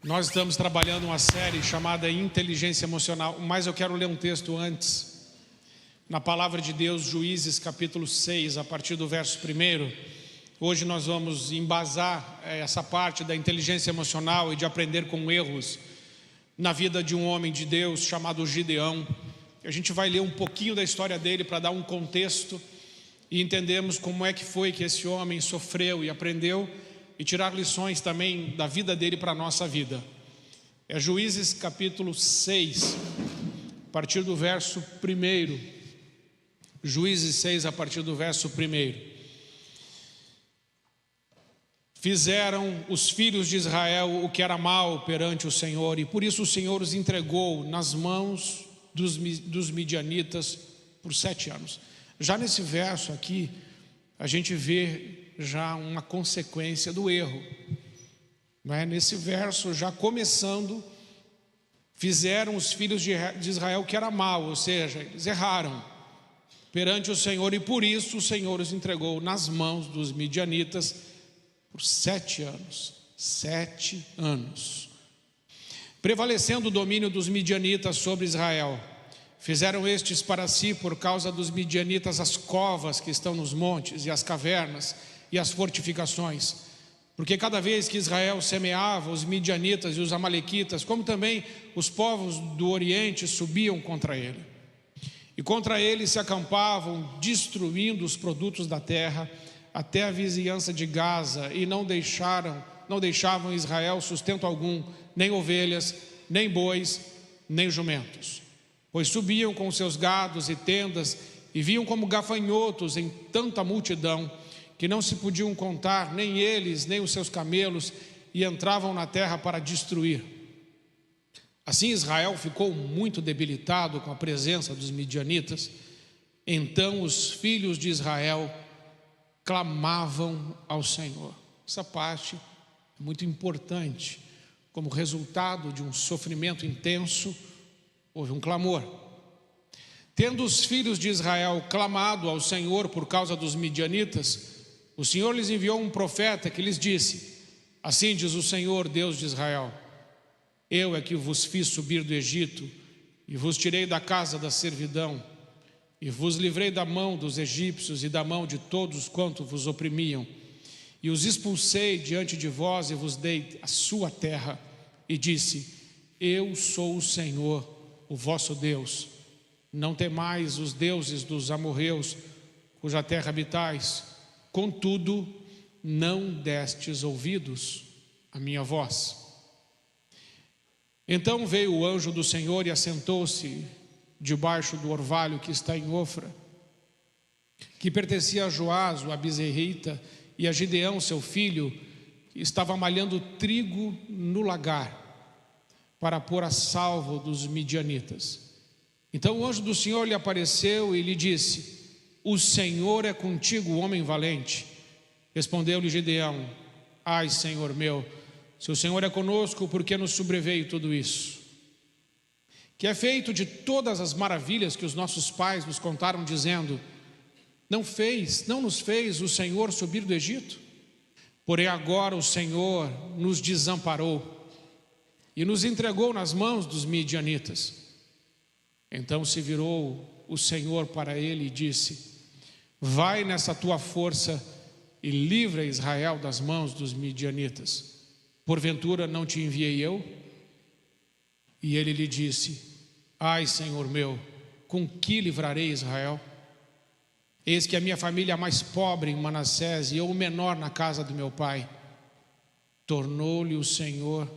Nós estamos trabalhando uma série chamada Inteligência Emocional, mas eu quero ler um texto antes. Na palavra de Deus, Juízes capítulo 6, a partir do verso 1. Hoje nós vamos embasar essa parte da inteligência emocional e de aprender com erros na vida de um homem de Deus chamado Gideão. A gente vai ler um pouquinho da história dele para dar um contexto e entendermos como é que foi que esse homem sofreu e aprendeu e tirar lições também da vida dele para a nossa vida. É Juízes capítulo 6, a partir do verso 1. Juízes 6, a partir do verso 1. Fizeram os filhos de Israel o que era mal perante o Senhor, e por isso o Senhor os entregou nas mãos dos midianitas por 7 anos. Já nesse verso aqui, a gente vê já uma consequência do erro. Nesse verso, já começando, fizeram os filhos de Israel o que era mal, ou seja, eles erraram perante o Senhor, e por isso o Senhor os entregou nas mãos dos midianitas por 7 anos. 7 anos. Prevalecendo o domínio dos midianitas sobre Israel, fizeram estes para si, por causa dos midianitas, as covas que estão nos montes e as cavernas e as fortificações, porque cada vez que Israel semeava, os midianitas e os amalequitas, como também os povos do Oriente, subiam contra ele, e contra ele se acampavam, destruindo os produtos da terra até a vizinhança de Gaza, e não deixavam Israel sustento algum, nem ovelhas, nem bois, nem jumentos, pois subiam com seus gados e tendas, e vinham como gafanhotos em tanta multidão, que não se podiam contar, nem eles, nem os seus camelos, e entravam na terra para destruir. Assim Israel ficou muito debilitado com a presença dos midianitas. Então os filhos de Israel clamavam ao Senhor. Essa parte é muito importante. Como resultado de um sofrimento intenso, houve um clamor. Tendo os filhos de Israel clamado ao Senhor por causa dos midianitas, o Senhor lhes enviou um profeta que lhes disse: assim diz o Senhor, Deus de Israel: eu é que vos fiz subir do Egito, e vos tirei da casa da servidão, e vos livrei da mão dos egípcios e da mão de todos quanto vos oprimiam, e os expulsei diante de vós, e vos dei a sua terra, e disse: eu sou o Senhor, o vosso Deus. Não temais os deuses dos amorreus, cuja terra habitais. Contudo, não destes ouvidos à minha voz. Então veio o anjo do Senhor e assentou-se debaixo do orvalho que está em Ofra, que pertencia a Joás, o abizerrita, e a Gideão, seu filho, que estava malhando trigo no lagar, para pôr a salvo dos midianitas. Então o anjo do Senhor lhe apareceu e lhe disse: o Senhor é contigo, homem valente. Respondeu-lhe Gideão: ai, Senhor meu, se o Senhor é conosco, por que nos sobreveio tudo isso? Que é feito de todas as maravilhas que os nossos pais nos contaram, dizendo: não nos fez o Senhor subir do Egito? Porém agora o Senhor nos desamparou e nos entregou nas mãos dos midianitas. Então se virou o Senhor para ele e disse: vai nessa tua força e livra Israel das mãos dos midianitas. Porventura não te enviei eu? E ele lhe disse: ai, Senhor meu, com que livrarei Israel? Eis que a minha família é a mais pobre em Manassés, e eu o menor na casa do meu pai. Tornou-lhe o Senhor: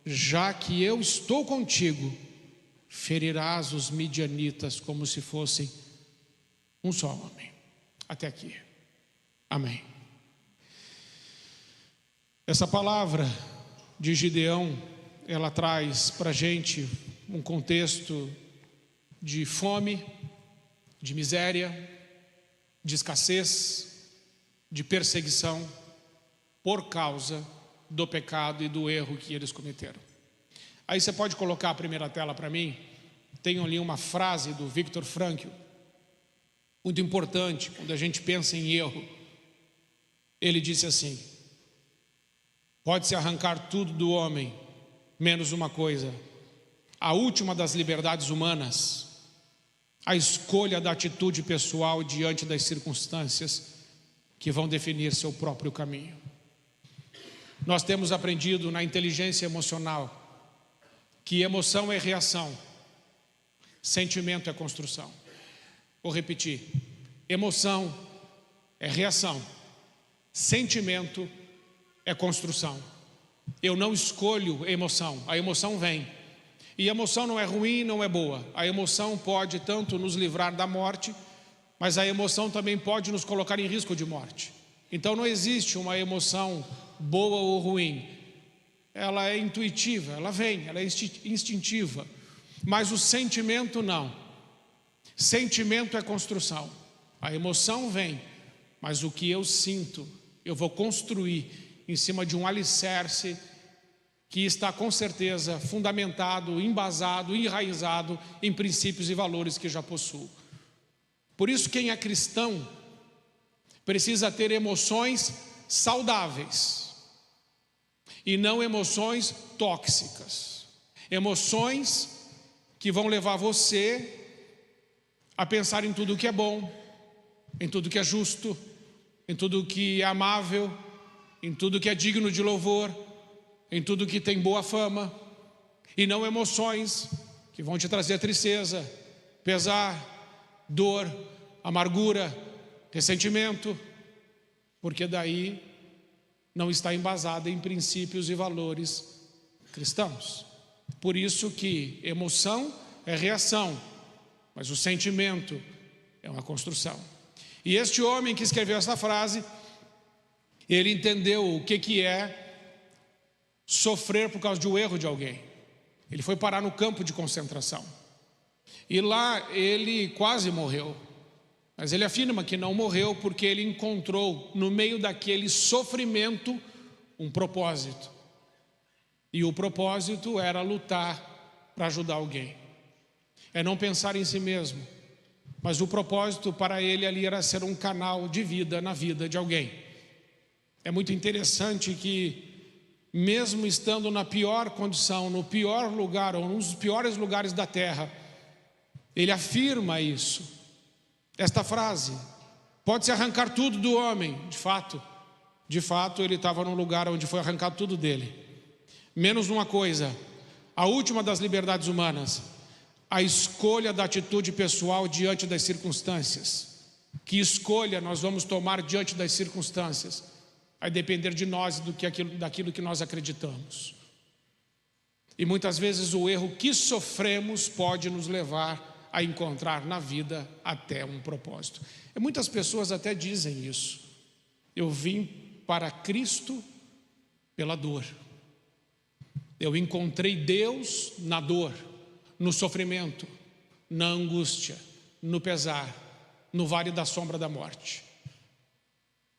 já que eu estou contigo, ferirás os midianitas como se fossem um só homem. Até aqui. Amém. Essa palavra de Gideão, ela traz para a gente um contexto de fome, de miséria, de escassez, de perseguição, por causa do pecado e do erro que eles cometeram. Aí você pode colocar a primeira tela para mim. Tem ali uma frase do Viktor Frankl, muito importante quando a gente pensa em erro. Ele disse assim: Pode-se arrancar tudo do homem, menos uma coisa: a última das liberdades humanas, a escolha da atitude pessoal diante das circunstâncias que vão definir seu próprio caminho. Nós temos aprendido na inteligência emocional que emoção é reação, sentimento é construção. Vou repetir: emoção é reação, sentimento é construção. Eu não escolho emoção, a emoção vem. E a emoção não é ruim, não é boa. A emoção pode tanto nos livrar da morte, mas a emoção também pode nos colocar em risco de morte. Então não existe uma emoção boa ou ruim. Ela é intuitiva, ela vem, ela é instintiva. Mas o sentimento não. Sentimento é construção. A emoção vem, mas o que eu sinto, eu vou construir em cima de um alicerce que está com certeza fundamentado, embasado, enraizado em princípios e valores que já possuo. Por isso, quem é cristão precisa ter emoções saudáveis e não emoções tóxicas. Emoções que vão levar você a pensar em tudo que é bom, em tudo que é justo, em tudo que é amável, em tudo que é digno de louvor, em tudo que tem boa fama, e não emoções que vão te trazer tristeza, pesar, dor, amargura, ressentimento, porque daí não está embasada em princípios e valores cristãos. Por isso que emoção é reação, mas o sentimento é uma construção. E este homem que escreveu essa frase, ele entendeu o que é sofrer por causa de um erro de alguém. Ele foi parar no campo de concentração. E lá ele quase morreu. Mas ele afirma que não morreu porque ele encontrou no meio daquele sofrimento um propósito. E o propósito era lutar para ajudar alguém. É não pensar em si mesmo. Mas o propósito para ele ali era ser um canal de vida na vida de alguém. É muito interessante que mesmo estando na pior condição, no pior lugar ou num dos piores lugares da terra, ele afirma isso. Esta frase: pode-se arrancar tudo do homem. De fato ele estava num lugar onde foi arrancado tudo dele, menos uma coisa: a última das liberdades humanas, a escolha da atitude pessoal diante das circunstâncias. Que escolha nós vamos tomar diante das circunstâncias? Vai depender de nós e daquilo que nós acreditamos. E muitas vezes o erro que sofremos pode nos levar a encontrar na vida até um propósito. E muitas pessoas até dizem isso: eu vim para Cristo pela dor. Eu encontrei Deus na dor, no sofrimento, na angústia, no pesar, no vale da sombra da morte.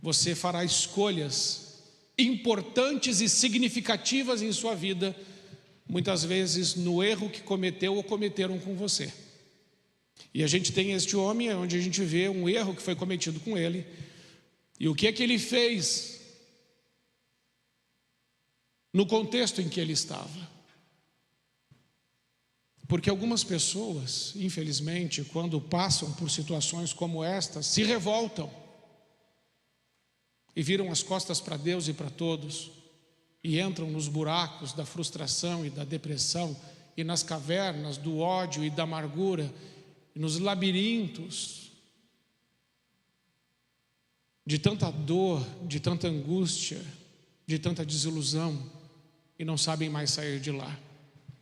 Você fará escolhas importantes e significativas em sua vida, muitas vezes no erro que cometeu ou cometeram com você. E a gente tem este homem onde a gente vê um erro que foi cometido com ele. E o que é que ele fez no contexto em que ele estava? Porque algumas pessoas, infelizmente, quando passam por situações como esta, se revoltam e viram as costas para Deus e para todos, e entram nos buracos da frustração e da depressão, e nas cavernas do ódio e da amargura, e nos labirintos de tanta dor, de tanta angústia, de tanta desilusão, e não sabem mais sair de lá.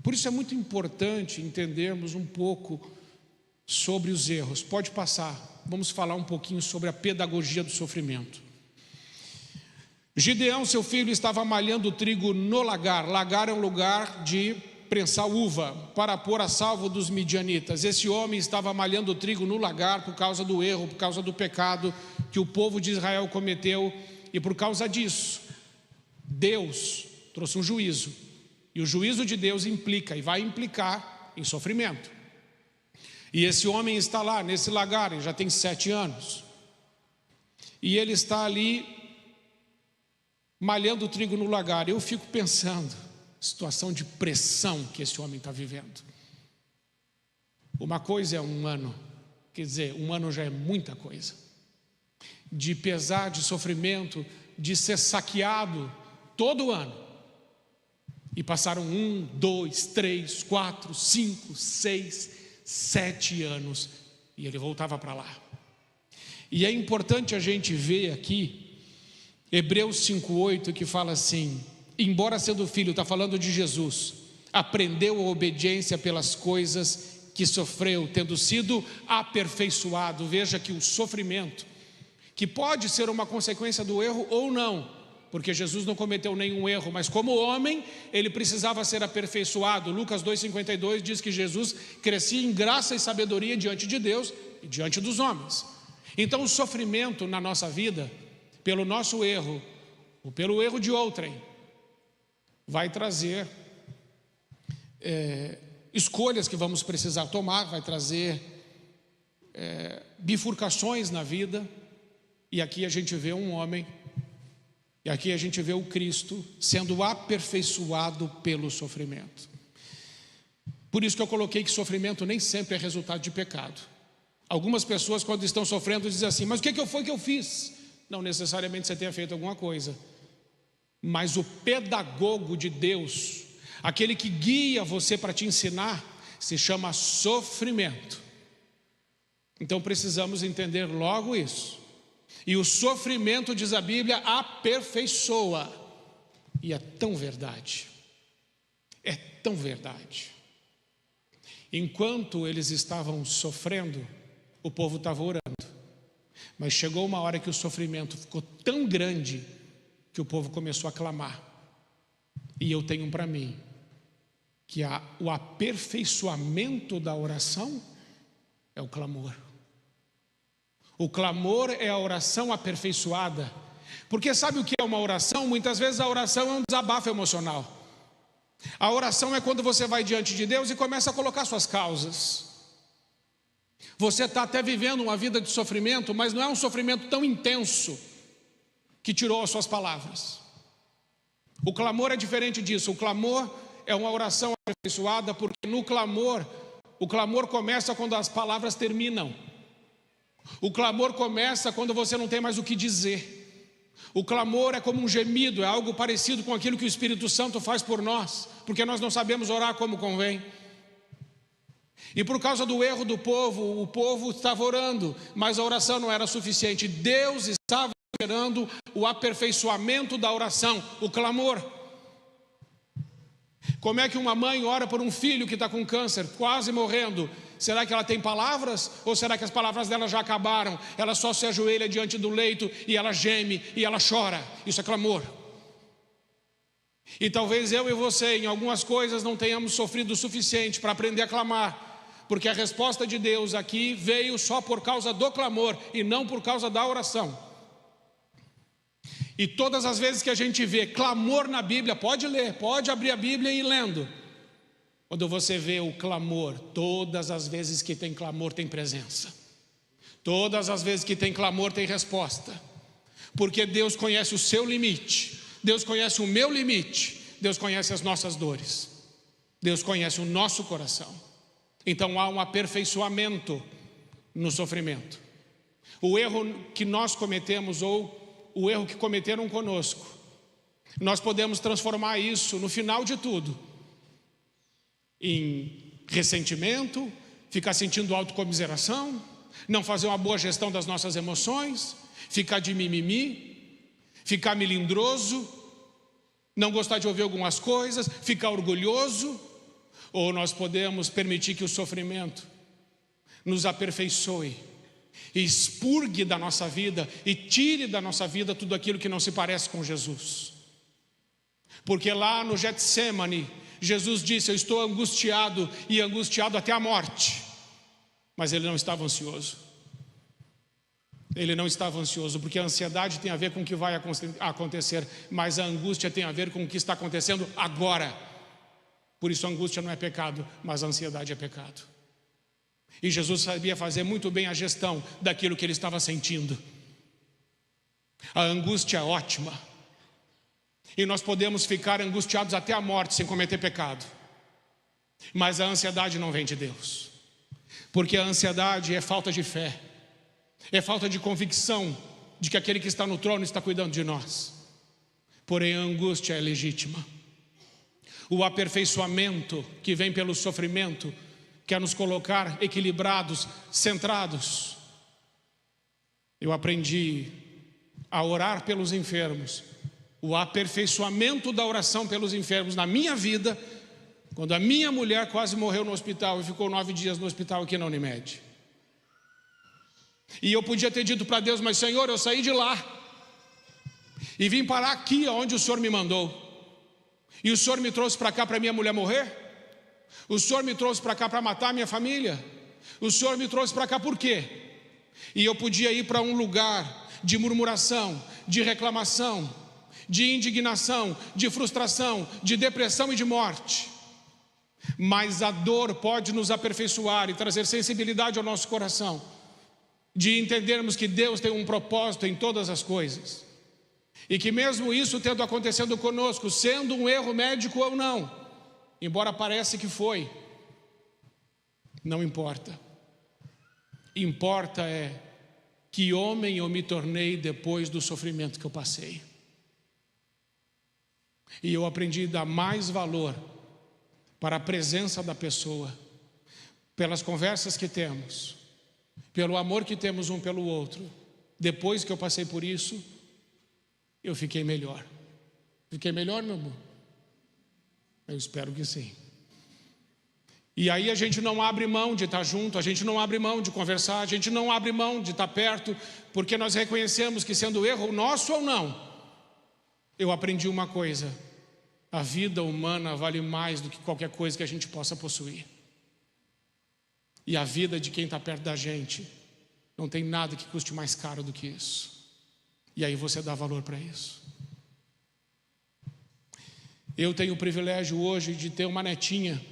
Por isso é muito importante entendermos um pouco sobre os erros. Pode passar, vamos falar um pouquinho sobre a pedagogia do sofrimento. Gideão, seu filho, estava malhando trigo no lagar. Lagar é um lugar de prensar uva para pôr a salvo dos midianitas. Esse homem estava malhando trigo no lagar por causa do erro, por causa do pecado que o povo de Israel cometeu. E por causa disso, Deus trouxe um juízo. E o juízo de Deus implica e vai implicar em sofrimento. E esse homem está lá nesse lagar, ele já tem 7 anos. E ele está ali malhando trigo no lagar. Eu fico pensando, situação de pressão que esse homem está vivendo. Uma coisa é um ano, quer dizer, um ano já é muita coisa. De pesar, de sofrimento, de ser saqueado todo ano. E passaram 1, 2, 3, 4, 5, 6, 7 anos. E ele voltava para lá. E é importante a gente ver aqui, Hebreus 5,8, que fala assim: embora sendo filho, está falando de Jesus, aprendeu a obediência pelas coisas que sofreu, tendo sido aperfeiçoado. Veja que o sofrimento, que pode ser uma consequência do erro ou não, porque Jesus não cometeu nenhum erro, mas como homem, ele precisava ser aperfeiçoado. Lucas 2,52 diz que Jesus crescia em graça e sabedoria diante de Deus e diante dos homens. Então o sofrimento na nossa vida, pelo nosso erro, ou pelo erro de outrem, vai trazer escolhas que vamos precisar tomar, vai trazer bifurcações na vida. E aqui a gente vê um homem, e aqui a gente vê o Cristo sendo aperfeiçoado pelo sofrimento. Por isso que eu coloquei que sofrimento nem sempre é resultado de pecado. Algumas pessoas, quando estão sofrendo, dizem assim: mas o que foi que eu fiz? Não necessariamente você tenha feito alguma coisa, mas o pedagogo de Deus, aquele que guia você para te ensinar, se chama sofrimento. Então precisamos entender logo isso. E o sofrimento, diz a Bíblia, aperfeiçoa. E é tão verdade. É tão verdade. Enquanto eles estavam sofrendo, o povo estava orando. Mas chegou uma hora que o sofrimento ficou tão grande que o povo começou a clamar. E eu tenho para mim que o aperfeiçoamento da oração é o clamor. O clamor é a oração aperfeiçoada. Porque sabe o que é uma oração? Muitas vezes a oração é um desabafo emocional. A oração é quando você vai diante de Deus e começa a colocar suas causas. Você está até vivendo uma vida de sofrimento, mas não é um sofrimento tão intenso que tirou as suas palavras. O clamor é diferente disso. O clamor é uma oração aperfeiçoada, porque no clamor, o clamor começa quando as palavras terminam. O clamor começa quando você não tem mais o que dizer. O clamor é como um gemido, é algo parecido com aquilo que o Espírito Santo faz por nós, porque nós não sabemos orar como convém. E por causa do erro do povo, o povo estava orando, mas a oração não era suficiente. Deus estava esperando o aperfeiçoamento da oração, o clamor. Como é que uma mãe ora por um filho que está com câncer, quase morrendo? Será que ela tem palavras? Ou será que as palavras dela já acabaram? Ela só se ajoelha diante do leito e ela geme e ela chora. Isso é clamor. E talvez eu e você, em algumas coisas, não tenhamos sofrido o suficiente para aprender a clamar, porque a resposta de Deus aqui veio só por causa do clamor e não por causa da oração. E todas as vezes que a gente vê clamor na Bíblia, pode ler, pode abrir a Bíblia e ir lendo. Quando você vê o clamor, todas as vezes que tem clamor tem presença. Todas as vezes que tem clamor tem resposta. Porque Deus conhece o seu limite, Deus conhece o meu limite, Deus conhece as nossas dores, Deus conhece o nosso coração. Então há um aperfeiçoamento no sofrimento. O erro que nós cometemos ou o erro que cometeram conosco, nós podemos transformar isso no final de tudo em ressentimento, ficar sentindo autocomiseração, não fazer uma boa gestão das nossas emoções, ficar de mimimi, ficar melindroso, não gostar de ouvir algumas coisas, ficar orgulhoso. Ou nós podemos permitir que o sofrimento nos aperfeiçoe e expurgue da nossa vida e tire da nossa vida tudo aquilo que não se parece com Jesus. Porque lá no Getsêmani, Jesus disse: eu estou angustiado e angustiado até a morte. Mas ele não estava ansioso. Ele não estava ansioso, porque a ansiedade tem a ver com o que vai acontecer, mas a angústia tem a ver com o que está acontecendo agora. Por isso a angústia não é pecado, mas a ansiedade é pecado. E Jesus sabia fazer muito bem a gestão daquilo que ele estava sentindo. A angústia é ótima, E nós podemos ficar angustiados até a morte sem cometer pecado. Mas a ansiedade não vem de Deus. Porque a ansiedade é falta de fé. É falta de convicção de que aquele que está no trono está cuidando de nós. Porém a angústia é legítima. O aperfeiçoamento que vem pelo sofrimento quer nos colocar equilibrados, centrados. Eu aprendi a orar pelos enfermos. O aperfeiçoamento da oração pelos enfermos na minha vida, quando a minha mulher quase morreu no hospital e ficou 9 dias no hospital aqui na Unimed. E eu podia ter dito para Deus: mas Senhor, eu saí de lá e vim parar aqui onde o Senhor me mandou. E o Senhor me trouxe para cá para minha mulher morrer? O Senhor me trouxe para cá para matar a minha família? O Senhor me trouxe para cá por quê? E eu podia ir para um lugar de murmuração, de reclamação, de indignação, de frustração, de depressão e de morte. Mas a dor pode nos aperfeiçoar e trazer sensibilidade ao nosso coração, de entendermos que Deus tem um propósito em todas as coisas. E que mesmo isso tendo acontecido conosco, sendo um erro médico ou não, embora pareça que foi, não importa. Importa é que homem eu me tornei depois do sofrimento que eu passei. E eu aprendi a dar mais valor para a presença da pessoa, pelas conversas que temos, pelo amor que temos um pelo outro. Depois que eu passei por isso, eu fiquei melhor. Fiquei melhor, meu amor? Eu espero que sim. E aí a gente não abre mão de estar junto, a gente não abre mão de conversar, a gente não abre mão de estar perto, porque nós reconhecemos que, sendo erro nosso ou não, eu aprendi uma coisa: a vida humana vale mais do que qualquer coisa que a gente possa possuir. E a vida de quem está perto da gente não tem nada que custe mais caro do que isso. E aí você dá valor para isso. Eu tenho o privilégio hoje de ter uma netinha,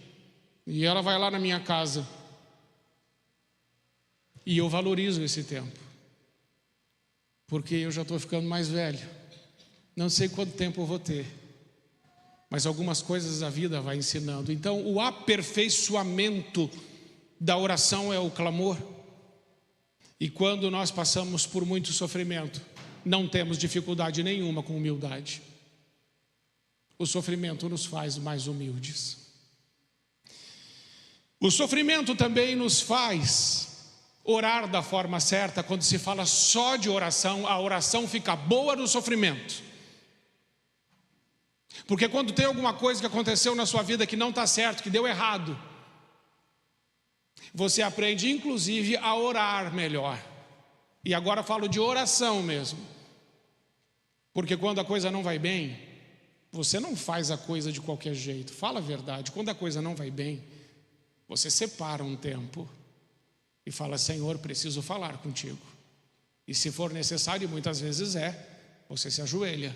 e ela vai lá na minha casa, e eu valorizo esse tempo, porque eu já estou ficando mais velho. Não sei quanto tempo eu vou ter, mas algumas coisas a vida vai ensinando. Então o aperfeiçoamento da oração é o clamor. E quando nós passamos por muito sofrimento, não temos dificuldade nenhuma com humildade. O sofrimento nos faz mais humildes. O sofrimento também nos faz orar da forma certa. Quando se fala só de oração, a oração fica boa no sofrimento. Porque quando tem alguma coisa que aconteceu na sua vida que não está certo, que deu errado, você aprende inclusive a orar melhor. E agora falo de oração mesmo. Porque quando a coisa não vai bem, você não faz a coisa de qualquer jeito. Fala a verdade. Quando a coisa não vai bem, você separa um tempo e fala: Senhor, preciso falar contigo. E se for necessário, e muitas vezes você se ajoelha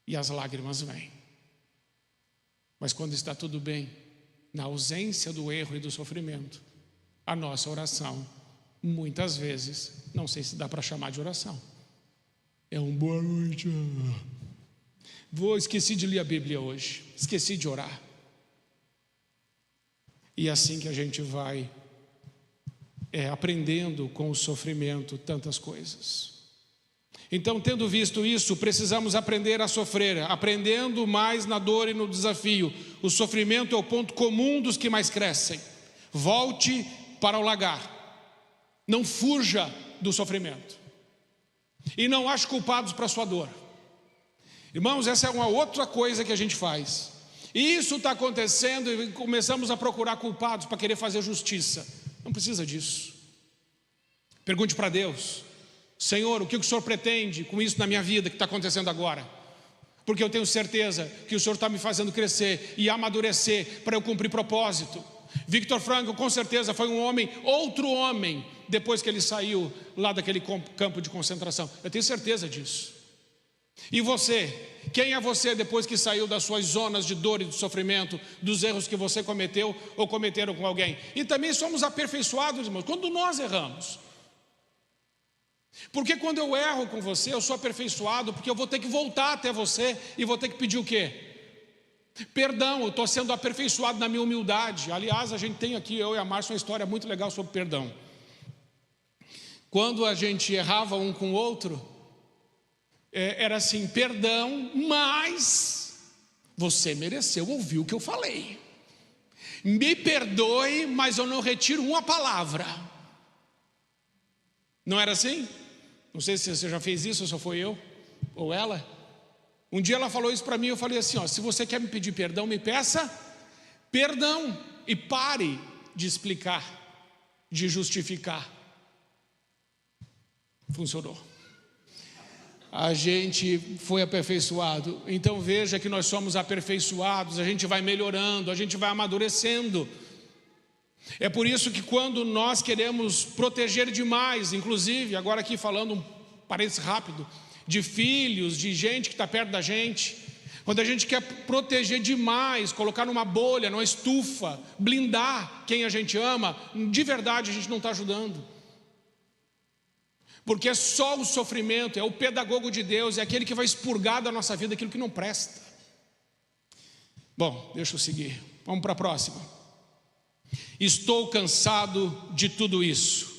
e as lágrimas vêm. Mas quando está tudo bem, na ausência do erro e do sofrimento, a nossa oração, muitas vezes, não sei se dá para chamar de oração, é um boa noite. Esqueci de ler a Bíblia hoje, esqueci de orar. E é assim que a gente vai aprendendo com o sofrimento tantas coisas. Então, tendo visto isso, precisamos aprender a sofrer, aprendendo mais na dor e no desafio. O sofrimento é o ponto comum dos que mais crescem. Volte para o lagar, não fuja do sofrimento, e não ache culpados para a sua dor. Irmãos, essa é uma outra coisa que a gente faz. E isso está acontecendo e começamos a procurar culpados para querer fazer justiça. Não precisa disso. Pergunte para Deus: Senhor, o que o Senhor pretende com isso na minha vida que está acontecendo agora? Porque eu tenho certeza que o Senhor está me fazendo crescer e amadurecer para eu cumprir propósito. Victor Frankl com certeza foi um homem, outro homem, depois que ele saiu lá daquele campo de concentração. Eu tenho certeza disso. E você? Quem é você depois que saiu das suas zonas de dor e de sofrimento, dos erros que você cometeu ou cometeram com alguém? E também somos aperfeiçoados, irmãos, quando nós erramos. Porque quando eu erro com você, eu sou aperfeiçoado, porque eu vou ter que voltar até você e vou ter que pedir o quê? Perdão, eu estou sendo aperfeiçoado na minha humildade. Aliás, a gente tem aqui, eu e a Márcia, uma história muito legal sobre perdão. Quando a gente errava um com o outro, era assim, perdão, mas você mereceu ouvir o que eu falei. Me perdoe, mas eu não retiro uma palavra. Não era assim? Não sei se você já fez isso, ou só foi eu, ou ela. Um dia ela falou isso para mim, eu falei assim, ó, se você quer me pedir perdão, me peça perdão. E pare de explicar, de justificar. Funcionou. A gente foi aperfeiçoado. Então veja que nós somos aperfeiçoados, a gente vai melhorando, a gente vai amadurecendo. É por isso que quando nós queremos proteger demais, inclusive, agora aqui falando um parênteses rápido, de filhos, de gente que está perto da gente, quando a gente quer proteger demais, colocar numa bolha, numa estufa, blindar quem a gente ama, de verdade a gente não está ajudando. Porque é só o sofrimento, é o pedagogo de Deus, é aquele que vai expurgar da nossa vida aquilo que não presta. Bom, deixa eu seguir, vamos para a próxima. Estou cansado de tudo isso.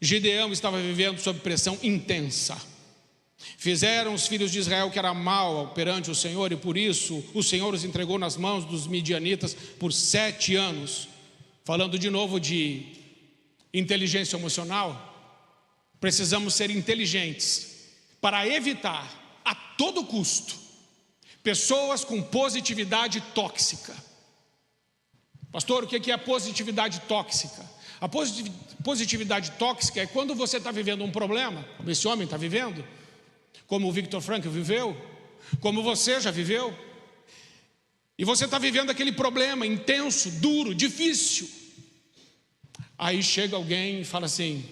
Gideão estava vivendo sob pressão intensa. Fizeram os filhos de Israel que era mal perante o Senhor, e por isso o Senhor os entregou nas mãos dos midianitas por 7 anos. Falando de novo de inteligência emocional, precisamos ser inteligentes para evitar a todo custo pessoas com positividade tóxica. Pastor, o que é positividade tóxica? A positividade tóxica é quando você está vivendo um problema, como esse homem está vivendo, como o Viktor Frankl viveu, como você já viveu, e você está vivendo aquele problema intenso, duro, difícil. Aí chega alguém e fala assim,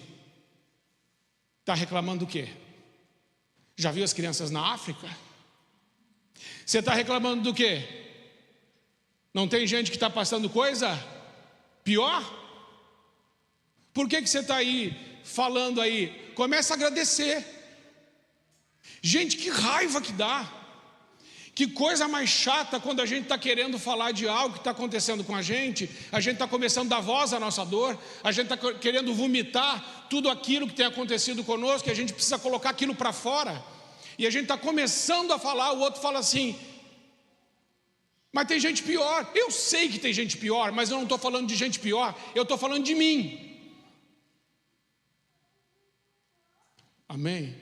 está reclamando do quê? Já viu as crianças na África? Você está reclamando do quê? Não tem gente que está passando coisa pior? Por que você está aí, falando aí? Começa a agradecer. Gente, que raiva que dá. Que coisa mais chata quando a gente está querendo falar de algo que está acontecendo com a gente está começando a dar voz à nossa dor, a gente está querendo vomitar tudo aquilo que tem acontecido conosco, e a gente precisa colocar aquilo para fora, e a gente está começando a falar, o outro fala assim, mas tem gente pior. Eu sei que tem gente pior, mas eu não estou falando de gente pior, eu estou falando de mim. Amém?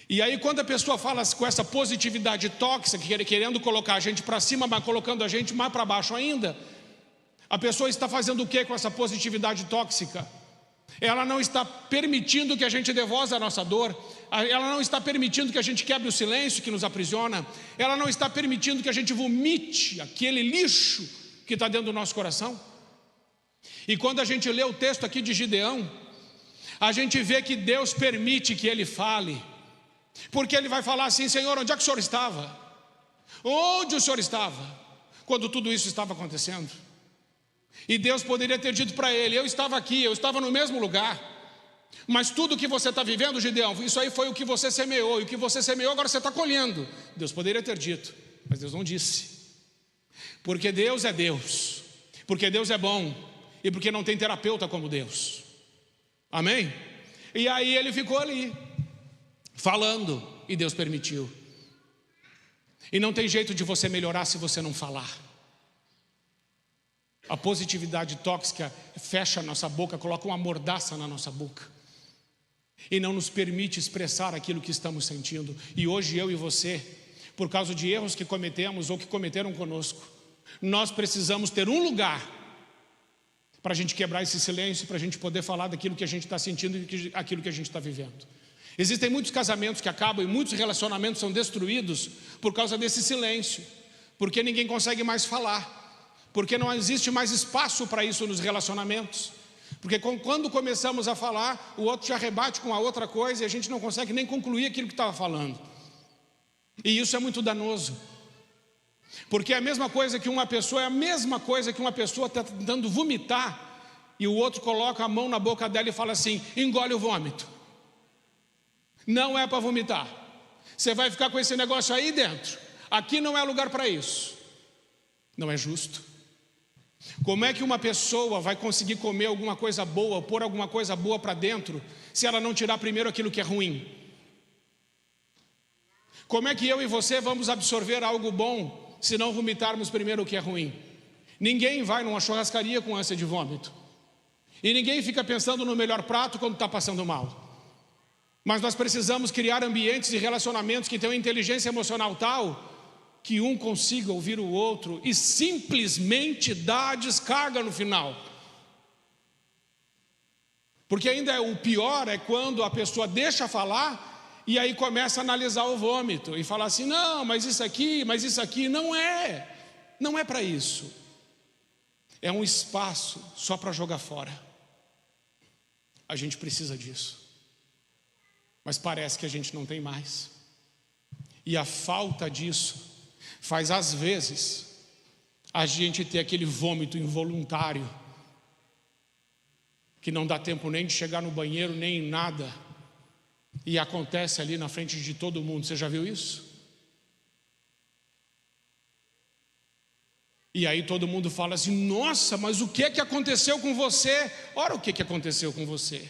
E aí quando a pessoa fala com essa positividade tóxica, querendo colocar a gente para cima, mas colocando a gente mais para baixo ainda, a pessoa está fazendo o que com essa positividade tóxica? Ela não está permitindo que a gente dê voz à nossa dor, ela não está permitindo que a gente quebre o silêncio que nos aprisiona, ela não está permitindo que a gente vomite aquele lixo que está dentro do nosso coração. E quando a gente lê o texto aqui de Gideão, a gente vê que Deus permite que ele fale, porque ele vai falar assim, Senhor, onde é que o Senhor estava? Onde o Senhor estava quando tudo isso estava acontecendo? E Deus poderia ter dito para ele, eu estava aqui, eu estava no mesmo lugar, mas tudo que você está vivendo, Gideão, isso aí foi o que você semeou, e o que você semeou agora você está colhendo. Deus poderia ter dito, mas Deus não disse, porque Deus é Deus, porque Deus é bom, e porque não tem terapeuta como Deus. Amém? E aí ele ficou ali falando, e Deus permitiu. E não tem jeito de você melhorar se você não falar. A positividade tóxica fecha a nossa boca, coloca uma mordaça na nossa boca e não nos permite expressar aquilo que estamos sentindo. E hoje eu e você, por causa de erros que cometemos ou que cometeram conosco, nós precisamos ter um lugar para a gente quebrar esse silêncio, para a gente poder falar daquilo que a gente está sentindo e aquilo que a gente está vivendo. Existem muitos casamentos que acabam e muitos relacionamentos são destruídos por causa desse silêncio, porque ninguém consegue mais falar, porque não existe mais espaço para isso nos relacionamentos, porque quando começamos a falar, o outro já rebate com a outra coisa e a gente não consegue nem concluir aquilo que estava falando. E isso é muito danoso, porque é a mesma coisa que uma pessoa está tentando vomitar e o outro coloca a mão na boca dela e fala assim: engole o vômito. Não é para vomitar. Você vai ficar com esse negócio aí dentro. Aqui não é lugar para isso. Não é justo. Como é que uma pessoa vai conseguir comer alguma coisa boa, pôr alguma coisa boa para dentro, se ela não tirar primeiro aquilo que é ruim? Como é que eu e você vamos absorver algo bom se não vomitarmos primeiro o que é ruim? Ninguém vai numa churrascaria com ânsia de vômito. E ninguém fica pensando no melhor prato quando está passando mal. Mas nós precisamos criar ambientes e relacionamentos que tenham inteligência emocional tal que um consiga ouvir o outro e simplesmente dar a descarga no final. Porque ainda o pior é quando a pessoa deixa falar e aí começa a analisar o vômito e falar assim: não, mas isso aqui, não é para isso. É um espaço só para jogar fora. A gente precisa disso. Mas parece que a gente não tem mais. E a falta disso faz, às vezes, a gente ter aquele vômito involuntário, que não dá tempo nem de chegar no banheiro, nem em nada, e acontece ali na frente de todo mundo. Você já viu isso? E aí todo mundo fala assim: nossa, mas o que é que aconteceu com você? Ora, o que é que aconteceu com você?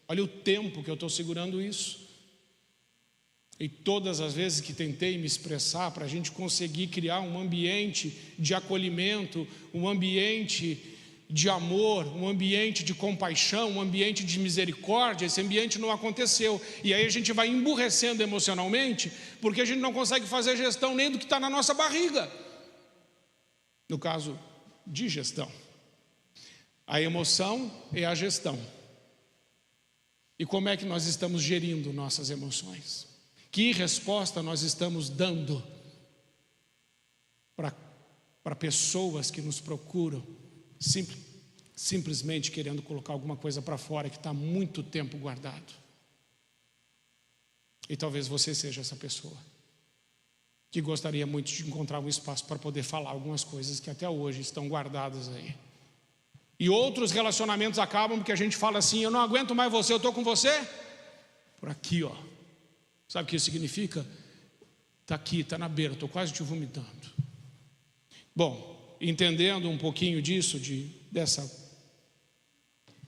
Olha o tempo que eu estou segurando isso. E todas as vezes que tentei me expressar para a gente conseguir criar um ambiente de acolhimento, um ambiente de amor, um ambiente de compaixão, um ambiente de misericórdia, esse ambiente não aconteceu. E aí a gente vai emburrecendo emocionalmente, porque a gente não consegue fazer gestão nem do que está na nossa barriga. No caso de gestão, a emoção é a gestão. E como é que nós estamos gerindo nossas emoções? Que resposta nós estamos dando para pessoas que nos procuram simplesmente querendo colocar alguma coisa para fora que está há muito tempo guardado? E talvez você seja essa pessoa que gostaria muito de encontrar um espaço para poder falar algumas coisas que até hoje estão guardadas aí. E outros relacionamentos acabam porque a gente fala assim: eu não aguento mais você, eu estou com você por aqui, ó. Sabe o que isso significa? Está aqui, está na beira, estou quase te vomitando. Bom, entendendo um pouquinho disso, dessa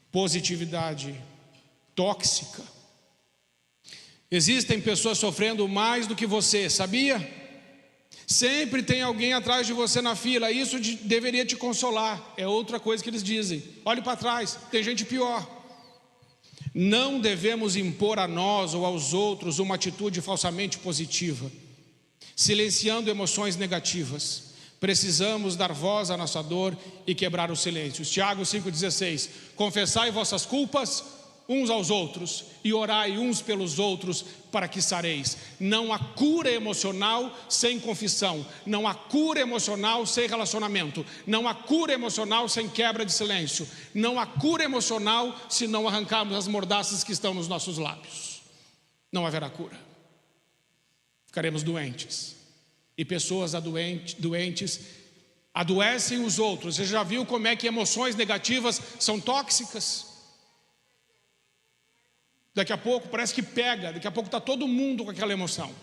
positividade tóxica, existem pessoas sofrendo mais do que você, sabia? Sempre tem alguém atrás de você na fila. Isso deveria te consolar. É outra coisa que eles dizem: olhe para trás, tem gente pior. Não devemos impor a nós ou aos outros uma atitude falsamente positiva, silenciando emoções negativas. Precisamos dar voz à nossa dor e quebrar os silêncios. Tiago 5,16: confessai vossas culpas uns aos outros e orai uns pelos outros para que sareis. Não há cura emocional sem confissão. Não há cura emocional sem relacionamento. Não há cura emocional sem quebra de silêncio. Não há cura emocional se não arrancarmos as mordaças que estão nos nossos lábios. Não haverá cura. Ficaremos doentes. E pessoas doentes adoecem os outros. Você já viu como é que emoções negativas são tóxicas? Daqui a pouco parece que pega, daqui a pouco está todo mundo com aquela emoção.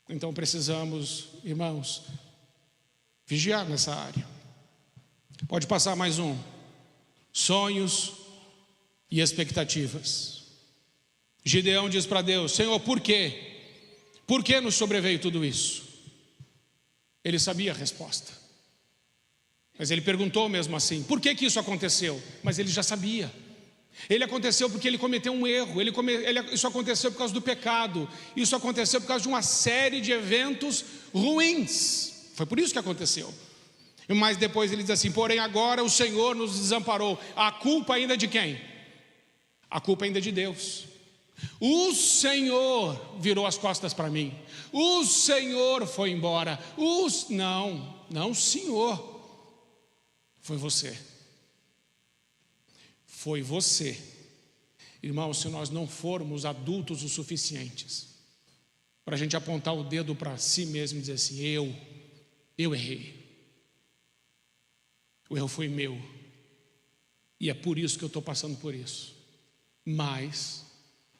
Então precisamos, irmãos, vigiar nessa área. Pode passar mais um. Sonhos e expectativas. Gideão diz para Deus: Senhor, por quê? Por que nos sobreveio tudo isso? Ele sabia a resposta, mas ele perguntou mesmo assim: por que isso aconteceu? Mas ele já sabia. Ele aconteceu porque ele cometeu um erro. Isso aconteceu por causa do pecado. Isso aconteceu por causa de uma série de eventos ruins. Foi por isso que aconteceu. Mas depois ele diz assim: porém agora o Senhor nos desamparou. A culpa ainda é de quem? A culpa ainda é de Deus. O Senhor virou as costas para mim. O Senhor foi embora. Não, Senhor. Foi você. Foi você. Irmão, se nós não formos adultos o suficientes para a gente apontar o dedo para si mesmo e dizer assim: eu errei, o erro foi meu, E é por isso que eu estou passando por isso. Mas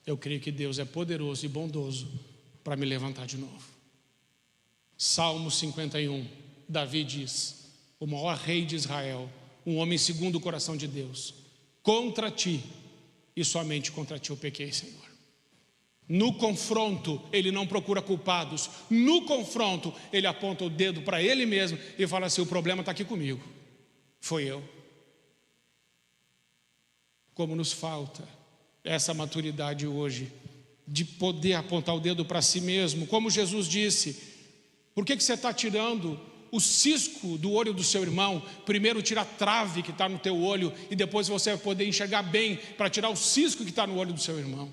eu creio que Deus é poderoso e bondoso para me levantar de novo. Salmo 51, Davi diz: o maior rei de Israel, um homem segundo o coração de Deus: contra ti e somente contra ti eu pequei, Senhor. No confronto, ele não procura culpados. No confronto, ele aponta o dedo para ele mesmo e fala assim: o problema está aqui comigo, foi eu. Como nos falta essa maturidade hoje, de poder apontar o dedo para si mesmo. Como Jesus disse: por que você está tirando o cisco do olho do seu irmão? Primeiro tira a trave que está no teu olho, e depois você vai poder enxergar bem para tirar o cisco que está no olho do seu irmão.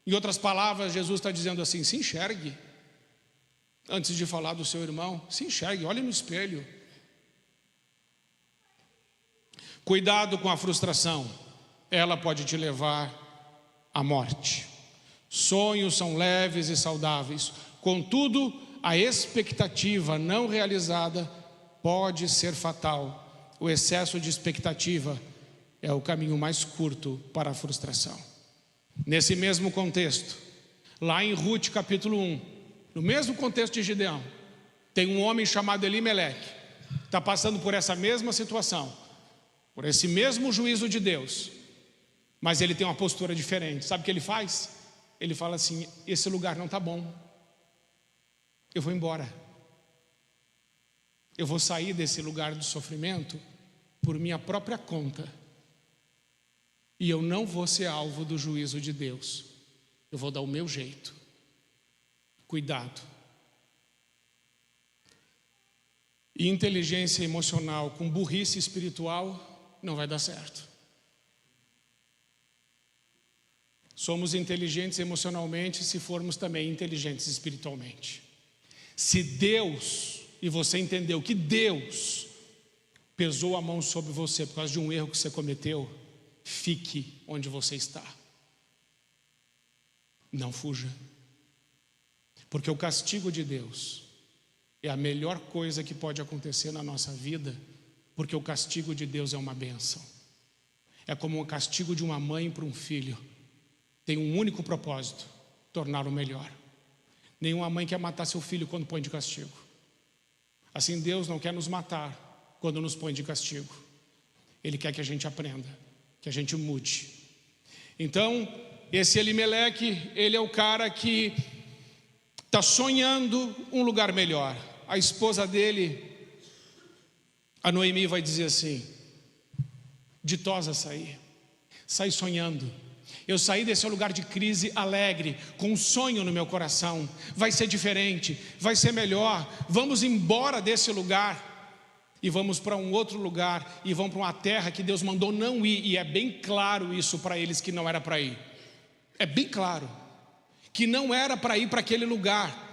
Em outras palavras, Jesus está dizendo assim: se enxergue. Antes de falar do seu irmão, se enxergue, olhe no espelho. Cuidado com a frustração, ela pode te levar à morte. Sonhos são leves e saudáveis, contudo, a expectativa não realizada pode ser fatal. O excesso de expectativa é o caminho mais curto para a frustração. Nesse mesmo contexto, lá em Ruth capítulo 1, no mesmo contexto de Gideão, tem um homem chamado Elimeleque, está passando por essa mesma situação, por esse mesmo juízo de Deus, mas ele tem uma postura diferente. Sabe o que ele faz? Ele fala assim: esse lugar não está bom, eu vou embora, eu vou sair desse lugar do sofrimento por minha própria conta, e eu não vou ser alvo do juízo de Deus, eu vou dar o meu jeito. Cuidado. E inteligência emocional com burrice espiritual não vai dar certo. Somos inteligentes emocionalmente se formos também inteligentes espiritualmente. Se Deus, e você entendeu que Deus pesou a mão sobre você por causa de um erro que você cometeu, fique onde você está. Não fuja. Porque o castigo de Deus é a melhor coisa que pode acontecer na nossa vida, porque o castigo de Deus é uma bênção. É como o castigo de uma mãe para um filho. Tem um único propósito: torná-lo melhor. Nenhuma mãe quer matar seu filho quando põe de castigo. Assim, Deus não quer nos matar quando nos põe de castigo. Ele quer que a gente aprenda, que a gente mude. Então, esse Elimeleque, ele é o cara que está sonhando um lugar melhor. A esposa dele, a Noemi, vai dizer assim: ditosa saí sonhando. Eu saí desse lugar de crise alegre, com um sonho no meu coração. Vai ser diferente, vai ser melhor. Vamos embora desse lugar e vamos para um outro lugar, e vamos para uma terra que Deus mandou não ir. E é bem claro isso para eles, que não era para ir. É bem claro que não era para ir para aquele lugar.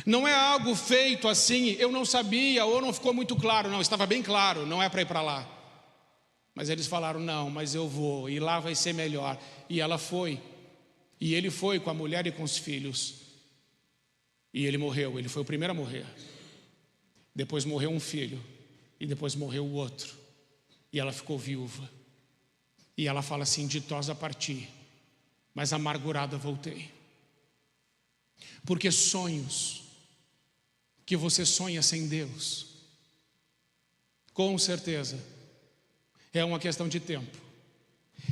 Não é algo feito assim, eu não sabia ou não ficou muito claro. Não, estava bem claro, não é para ir para lá. Mas eles falaram: não, mas eu vou, e lá vai ser melhor. E ela foi, e ele foi com a mulher e com os filhos. E ele morreu, ele foi o primeiro a morrer. Depois morreu um filho, e depois morreu o outro. E ela ficou viúva. E ela fala assim: ditosa parti, mas amargurada voltei. Porque sonhos que você sonha sem Deus, com certeza é uma questão de tempo.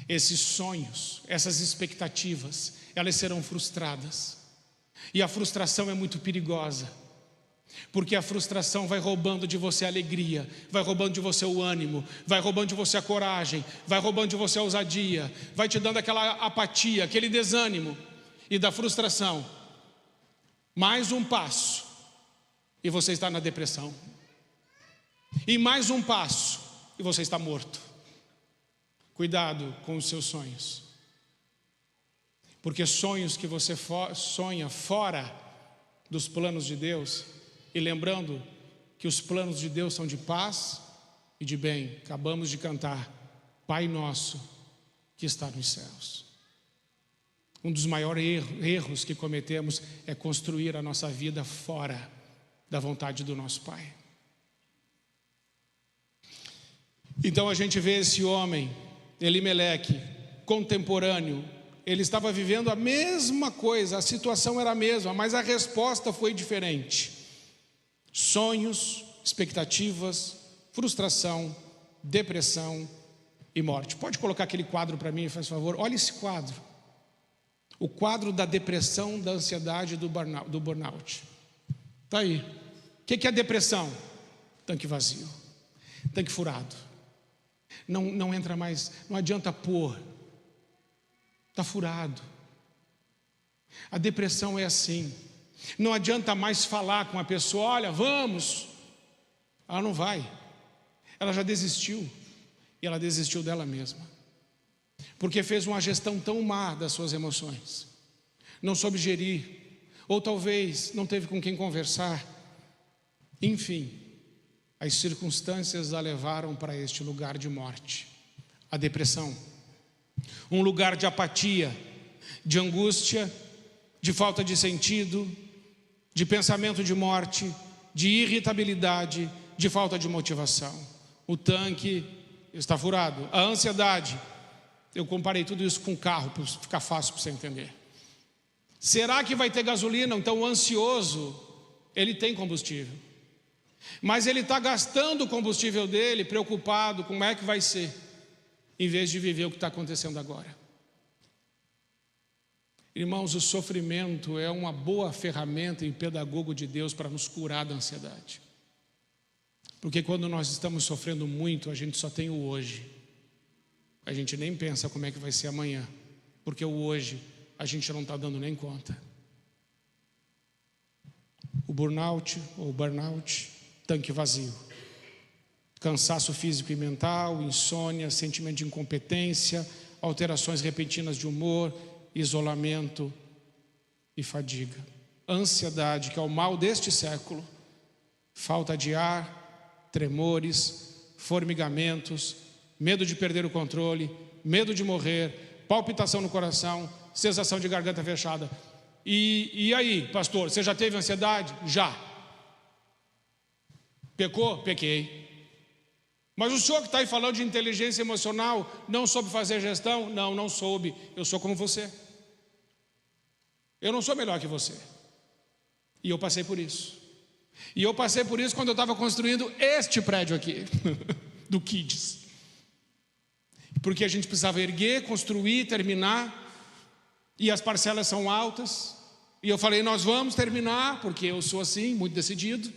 Esses sonhos, essas expectativas, elas serão frustradas. E a frustração é muito perigosa, porque a frustração vai roubando de você a alegria, vai roubando de você o ânimo, vai roubando de você a coragem, vai roubando de você a ousadia, vai te dando aquela apatia, aquele desânimo. E da frustração, mais um passo e você está na depressão. E mais um passo e você está morto. Cuidado com os seus sonhos, porque sonhos que você sonha fora dos planos de Deus, e lembrando que os planos de Deus são de paz e de bem. Acabamos de cantar: Pai nosso que está nos céus. Um dos maiores erros que cometemos é construir a nossa vida fora da vontade do nosso Pai. Então a gente vê esse homem Elimeleque, contemporâneo, ele estava vivendo a mesma coisa, a situação era a mesma, mas a resposta foi diferente. Sonhos, expectativas, frustração, depressão e morte. Pode colocar aquele quadro para mim, faz favor? Olha esse quadro. O quadro da depressão, da ansiedade, do burnout. Está aí. O que é a depressão? Tanque vazio, tanque furado. Não entra mais, não adianta pôr. Está furado. A depressão é assim. Não adianta mais falar com a pessoa, olha, vamos. Ela não vai. Ela já desistiu. E ela desistiu dela mesma. Porque fez uma gestão tão má das suas emoções. Não soube gerir. Ou talvez não teve com quem conversar. Enfim, as circunstâncias a levaram para este lugar de morte. A depressão. Um lugar de apatia, de angústia, de falta de sentido, de pensamento de morte, de irritabilidade, de falta de motivação. O tanque está furado. A ansiedade, eu comparei tudo isso com carro, para ficar fácil para você entender. Será que vai ter gasolina? Então o ansioso, ele tem combustível. Mas ele está gastando o combustível dele, preocupado com como é que vai ser, em vez de viver o que está acontecendo agora. Irmãos, o sofrimento é uma boa ferramenta e pedagogo de Deus para nos curar da ansiedade. Porque quando nós estamos sofrendo muito, a gente só tem o hoje. A gente nem pensa como é que vai ser amanhã, porque o hoje a gente não está dando nem conta. O burnout, tanque vazio. Cansaço físico e mental, insônia, sentimento de incompetência, alterações repentinas de humor, isolamento e fadiga. Ansiedade, que é o mal deste século. Falta de ar, tremores, formigamentos, medo de perder o controle, medo de morrer, palpitação no coração, sensação de garganta fechada. E aí, pastor, você já teve ansiedade? Já. Pecou? Pequei. Mas o senhor que está aí falando de inteligência emocional não soube fazer gestão? Não soube. Eu sou como você. Eu não sou melhor que você. E eu passei por isso. E eu passei por isso quando eu estava construindo este prédio aqui, do Kids. Porque a gente precisava erguer, construir, terminar. E as parcelas são altas. E eu falei, nós vamos terminar, porque eu sou assim, muito decidido.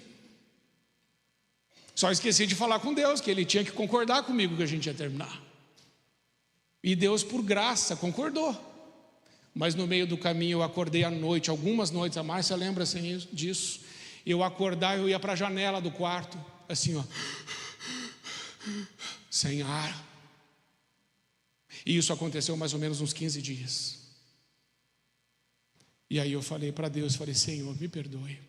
Só esqueci de falar com Deus, que Ele tinha que concordar comigo que a gente ia terminar. E Deus, por graça, concordou. Mas no meio do caminho eu acordei à noite, algumas noites, a Márcia lembra assim, disso. Eu acordava, eu ia para a janela do quarto, assim ó, sem ar. E isso aconteceu mais ou menos uns 15 dias. E aí eu falei para Deus, falei, Senhor, me perdoe.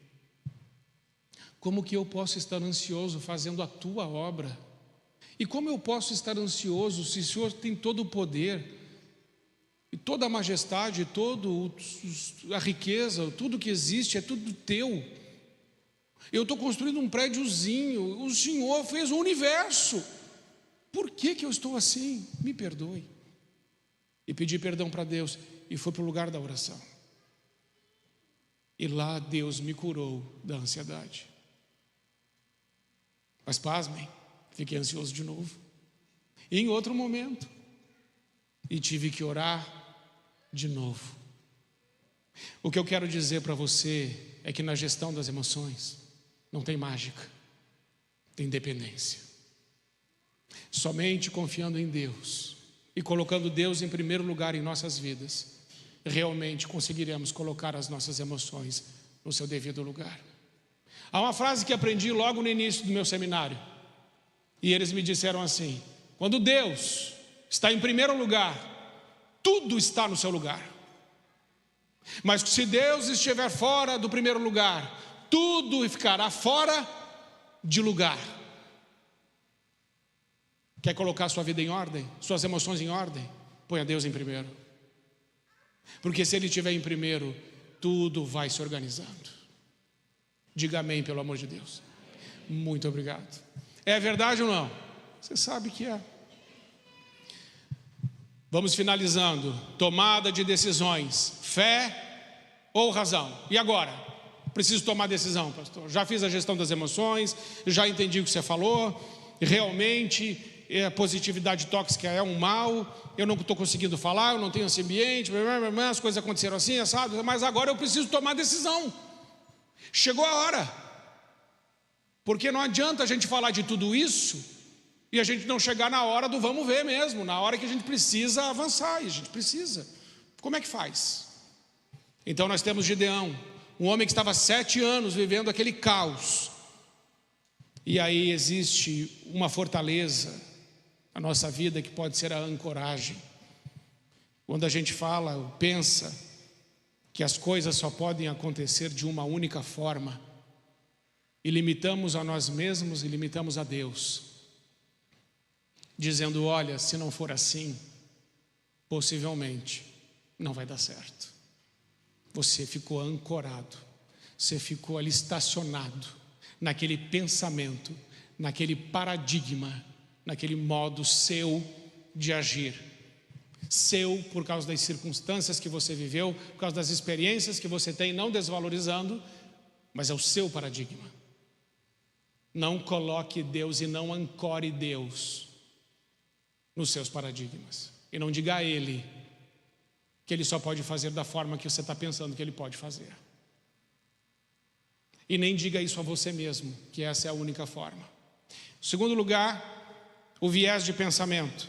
Como que eu posso estar ansioso fazendo a tua obra? E como eu posso estar ansioso se o Senhor tem todo o poder, e toda a majestade, toda a riqueza, tudo que existe é tudo teu. Eu estou construindo um prédiozinho, o Senhor fez o universo. Por que eu estou assim? Me perdoe. E pedi perdão para Deus e fui para o lugar da oração. E lá Deus me curou da ansiedade. Mas pasmem, fiquei ansioso de novo. E em outro momento. E tive que orar de novo. O que eu quero dizer para você é que na gestão das emoções não tem mágica, tem dependência. Somente confiando em Deus e colocando Deus em primeiro lugar em nossas vidas, realmente conseguiremos colocar as nossas emoções no seu devido lugar. Há uma frase que aprendi logo no início do meu seminário. E eles me disseram assim: quando Deus está em primeiro lugar, tudo está no seu lugar. Mas se Deus estiver fora do primeiro lugar, tudo ficará fora de lugar. Quer colocar sua vida em ordem? Suas emoções em ordem? Ponha Deus em primeiro. Porque se Ele estiver em primeiro, tudo vai se organizando. Diga amém, pelo amor de Deus. Muito obrigado. É verdade ou não? Você sabe que é. Vamos finalizando. Tomada de decisões, fé ou razão? E agora? Preciso tomar decisão, pastor. Já fiz a gestão das emoções, já entendi o que você falou. Realmente a positividade tóxica é um mal. Eu não estou conseguindo falar, eu não tenho esse ambiente, as coisas aconteceram assim, assado, mas agora eu preciso tomar decisão. Chegou a hora. Porque não adianta a gente falar de tudo isso e a gente não chegar na hora do vamos ver mesmo, na hora que a gente precisa avançar, e a gente precisa. Como é que faz? Então nós temos Gideão, um homem que estava 7 anos vivendo aquele caos. E aí existe uma fortaleza na nossa vida que pode ser a ancoragem. Quando a gente fala ou pensa que as coisas só podem acontecer de uma única forma, e limitamos a nós mesmos e limitamos a Deus, dizendo: olha, se não for assim, possivelmente não vai dar certo. Você ficou ancorado, você ficou ali estacionado naquele pensamento, naquele paradigma, naquele modo seu de agir. Seu por causa das circunstâncias que você viveu, por causa das experiências que você tem, não desvalorizando, mas é o seu paradigma. Não coloque Deus e não ancore Deus nos seus paradigmas. E não diga a Ele que Ele só pode fazer da forma que você está pensando que Ele pode fazer. E nem diga isso a você mesmo, que essa é a única forma. Em segundo lugar, o viés de pensamento.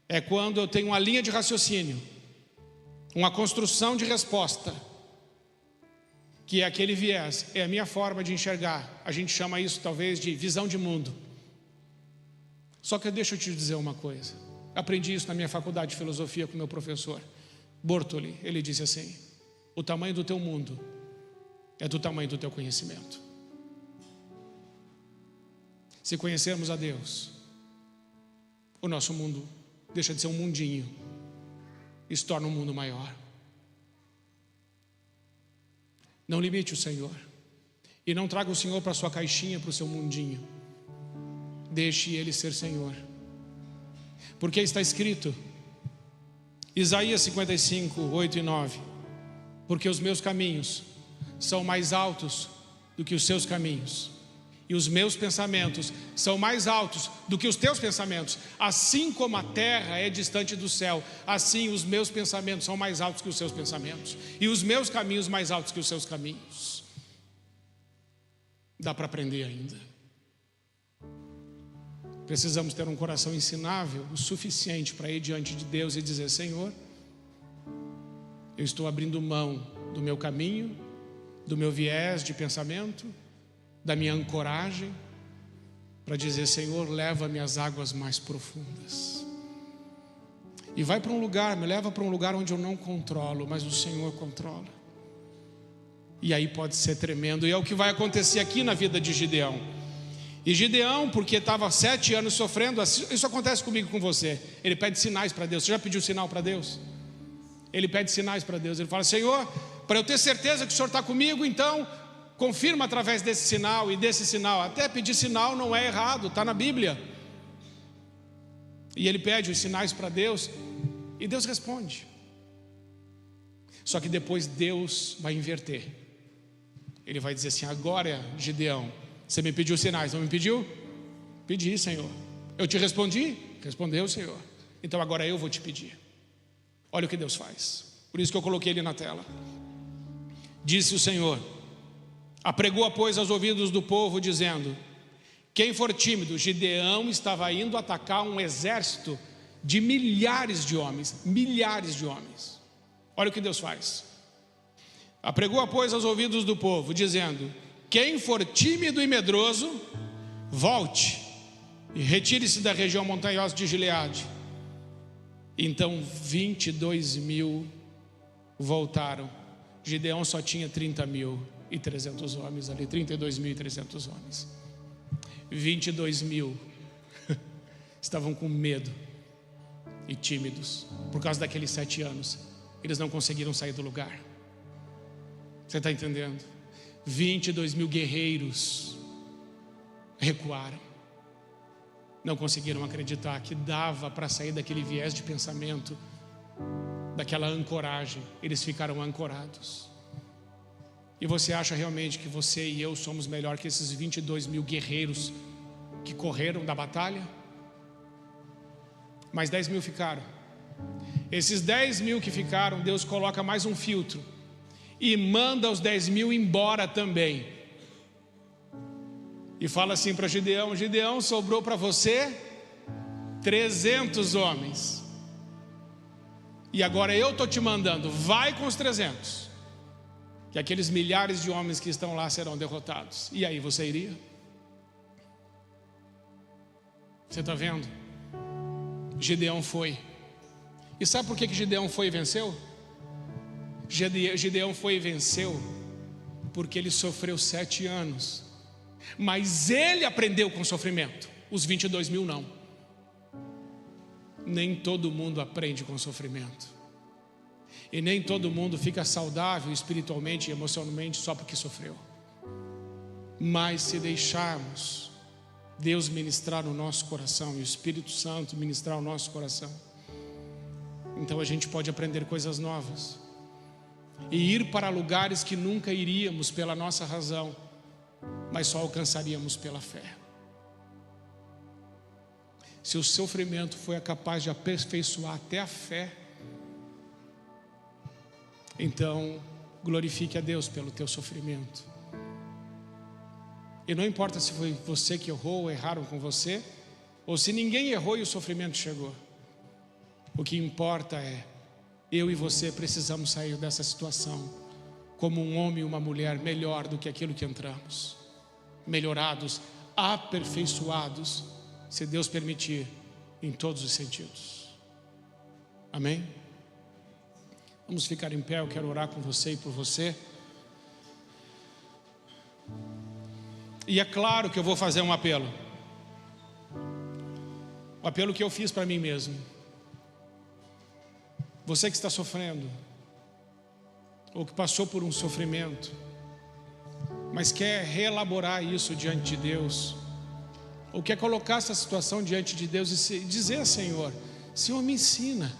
É quando eu tenho uma linha de raciocínio, uma construção de resposta, que é aquele viés, é a minha forma de enxergar. A gente chama isso talvez de visão de mundo. Só que deixa eu te dizer uma coisa. Aprendi isso na minha faculdade de filosofia com meu professor Bortoli. Ele disse assim: o tamanho do teu mundo é do tamanho do teu conhecimento. Se conhecermos a Deus, o nosso mundo deixa de ser um mundinho e se torna um mundo maior. Não limite o Senhor e não traga o Senhor para a sua caixinha, para o seu mundinho. Deixe Ele ser Senhor, porque está escrito, Isaías 55, 8 e 9: porque os meus caminhos são mais altos do que os seus caminhos, e os meus pensamentos são mais altos do que os teus pensamentos. Assim como a terra é distante do céu, assim os meus pensamentos são mais altos que os seus pensamentos, e os meus caminhos mais altos que os seus caminhos. Dá para aprender ainda. Precisamos ter um coração ensinável o suficiente para ir diante de Deus e dizer: Senhor, eu estou abrindo mão do meu caminho, do meu viés de pensamento, da minha ancoragem, para dizer: Senhor, leva-me às águas mais profundas. E vai para um lugar, me leva para um lugar onde eu não controlo, mas o Senhor controla. E aí pode ser tremendo. E é o que vai acontecer aqui na vida de Gideão. E Gideão, porque estava 7 anos sofrendo, isso acontece comigo, com você. Ele pede sinais para Deus. Você já pediu sinal para Deus? Ele pede sinais para Deus. Ele fala: Senhor, para eu ter certeza que o Senhor está comigo, então confirma através desse sinal e desse sinal. Até pedir sinal não é errado, está na Bíblia. E ele pede os sinais para Deus e Deus responde. Só que depois Deus vai inverter. Ele vai dizer assim: agora, Gideão, você me pediu sinais, não me pediu? Pedi, Senhor. Eu te respondi? Respondeu, Senhor. Então agora eu vou te pedir. Olha o que Deus faz. Por isso que eu coloquei ele na tela. Disse o Senhor: apregou, pois, aos ouvidos do povo, dizendo: quem for tímido. Gideão estava indo atacar um exército de milhares de homens. Milhares de homens. Olha o que Deus faz. Apregou, pois, aos ouvidos do povo, dizendo: quem for tímido e medroso, volte e retire-se da região montanhosa de Gileade. Então 22.000 voltaram. Gideão só tinha 30.300 homens ali, 32.300 homens. 22.000 estavam com medo e tímidos, por causa daqueles 7 anos. Eles não conseguiram sair do lugar. Você está entendendo? 22.000 guerreiros recuaram. não conseguiram acreditar que dava para sair daquele viés de pensamento, daquela ancoragem. Eles ficaram ancorados. E você acha realmente que você e eu somos melhor que esses 22 mil guerreiros que correram da batalha? Mas 10 mil ficaram. Esses 10 mil que ficaram, Deus coloca mais um filtro e manda os 10 mil embora também. E fala assim para Gideão: Gideão, sobrou para você 300 homens. E agora eu estou te mandando, vai com os 300, que aqueles milhares de homens que estão lá serão derrotados. E aí, você iria? Você está vendo? Gideão foi. E sabe por que Gideão foi e venceu? Gideão foi e venceu porque ele sofreu 7 anos. Mas ele aprendeu com sofrimento. Os 22 mil não. Nem todo mundo aprende com sofrimento. E nem todo mundo fica saudável espiritualmente e emocionalmente só porque sofreu. Mas se deixarmos Deus ministrar no nosso coração e o Espírito Santo ministrar o nosso coração, então a gente pode aprender coisas novas e ir para lugares que nunca iríamos pela nossa razão, mas só alcançaríamos pela fé. Se o sofrimento foi capaz de aperfeiçoar até a fé, então glorifique a Deus pelo teu sofrimento. E não importa se foi você que errou ou erraram com você, ou se ninguém errou e o sofrimento chegou. O que importa é, eu e você precisamos sair dessa situação como um homem e uma mulher melhor do que aquilo que entramos, melhorados, aperfeiçoados, se Deus permitir, em todos os sentidos. Amém? Vamos ficar em pé, eu quero orar com você e por você. E é claro que eu vou fazer um apelo. O apelo que eu fiz para mim mesmo. Você que está sofrendo, ou que passou por um sofrimento, mas quer reelaborar isso diante de Deus, ou quer colocar essa situação diante de Deus e dizer: Senhor, Senhor, me ensina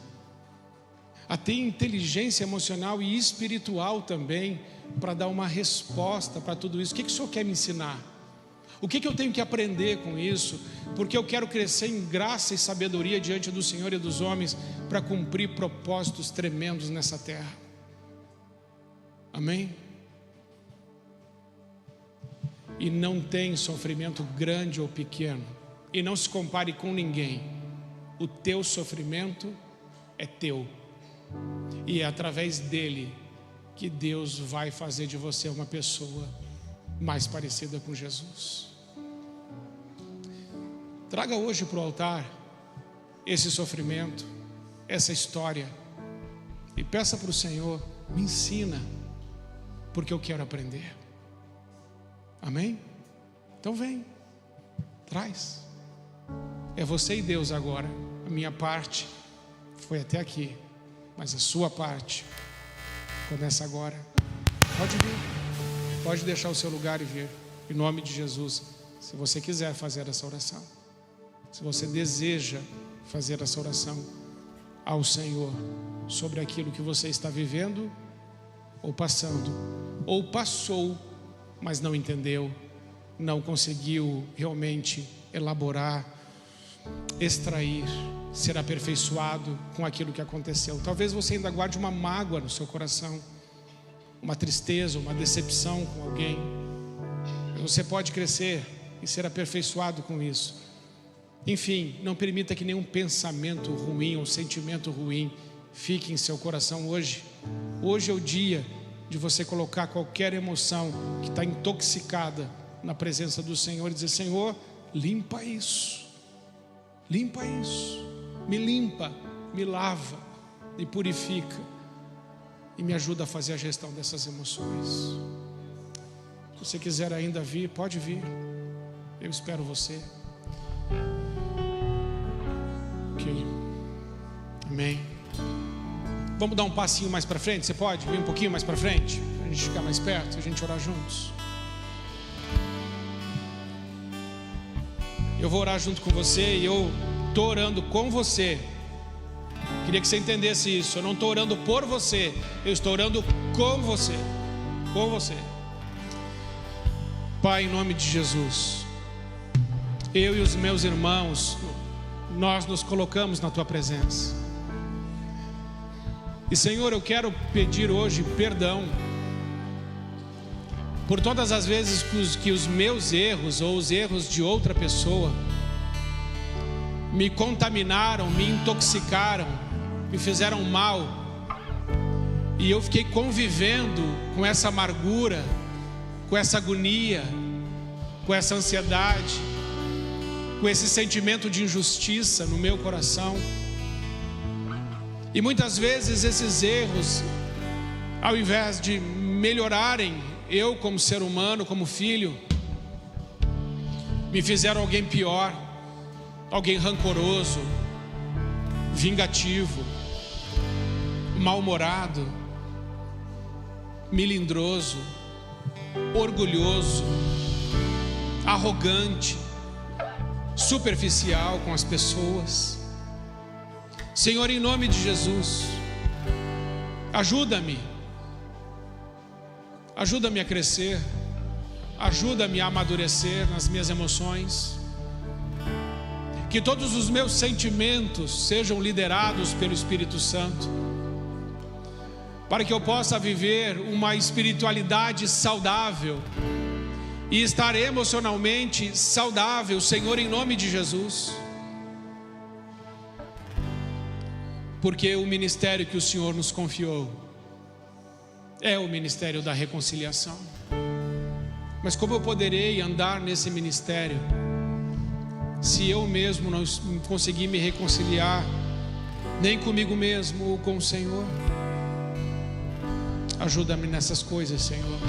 a ter inteligência emocional e espiritual também, para dar uma resposta para tudo isso. O que o Senhor quer me ensinar? O que eu tenho que aprender com isso? Porque eu quero crescer em graça e sabedoria diante do Senhor e dos homens, para cumprir propósitos tremendos nessa terra. Amém? E não tem sofrimento grande ou pequeno, e não se compare com ninguém. O teu sofrimento é teu, e é através dele que Deus vai fazer de você uma pessoa mais parecida com Jesus. Traga hoje para o altar esse sofrimento, essa história, e peça para o Senhor: me ensina, porque eu quero aprender. Amém? Então vem, traz. É você e Deus agora. A minha parte foi até aqui, mas a sua parte começa agora. Pode vir, pode deixar o seu lugar e vir, em nome de Jesus. Se você quiser fazer essa oração, se você deseja fazer essa oração ao Senhor sobre aquilo que você está vivendo ou passando, ou passou, mas não entendeu, não conseguiu realmente elaborar, extrair, ser aperfeiçoado com aquilo que aconteceu. Talvez você ainda guarde uma mágoa no seu coração, uma tristeza, uma decepção com alguém. Você pode crescer e ser aperfeiçoado com isso. Enfim, não permita que nenhum pensamento ruim ou sentimento ruim fique em seu coração hoje. Hoje é o dia de você colocar qualquer emoção que está intoxicada na presença do Senhor e dizer: Senhor, limpa isso, me limpa, me lava, me purifica e me ajuda a fazer a gestão dessas emoções. Se você quiser ainda vir, pode vir, eu espero você. Ok, amém. Vamos dar um passinho mais para frente? Você pode vir um pouquinho mais para frente? Para a gente ficar mais perto, a gente orar juntos. Eu vou orar junto com você e eu estou orando com você. Queria que você entendesse isso. Eu não estou orando por você, eu estou orando com você. Com você. Pai, em nome de Jesus, eu e os meus irmãos, nós nos colocamos na Tua presença. E Senhor, eu quero pedir hoje perdão por todas as vezes que os meus erros ou os erros de outra pessoa me contaminaram, me intoxicaram, me fizeram mal, e eu fiquei convivendo com essa amargura, com essa agonia, com essa ansiedade, com esse sentimento de injustiça no meu coração. E muitas vezes esses erros, ao invés de melhorarem eu como ser humano, como filho, me fizeram alguém pior, alguém rancoroso, vingativo, mal-humorado, melindroso, orgulhoso, arrogante, superficial com as pessoas. Senhor, em nome de Jesus, ajuda-me a crescer, ajuda-me a amadurecer nas minhas emoções, que todos os meus sentimentos sejam liderados pelo Espírito Santo, para que eu possa viver uma espiritualidade saudável e estar emocionalmente saudável, Senhor, em nome de Jesus. Porque o ministério que o Senhor nos confiou é o ministério da reconciliação. Mas como eu poderei andar nesse ministério se eu mesmo não conseguir me reconciliar nem comigo mesmo ou com o Senhor? Ajuda-me nessas coisas, Senhor,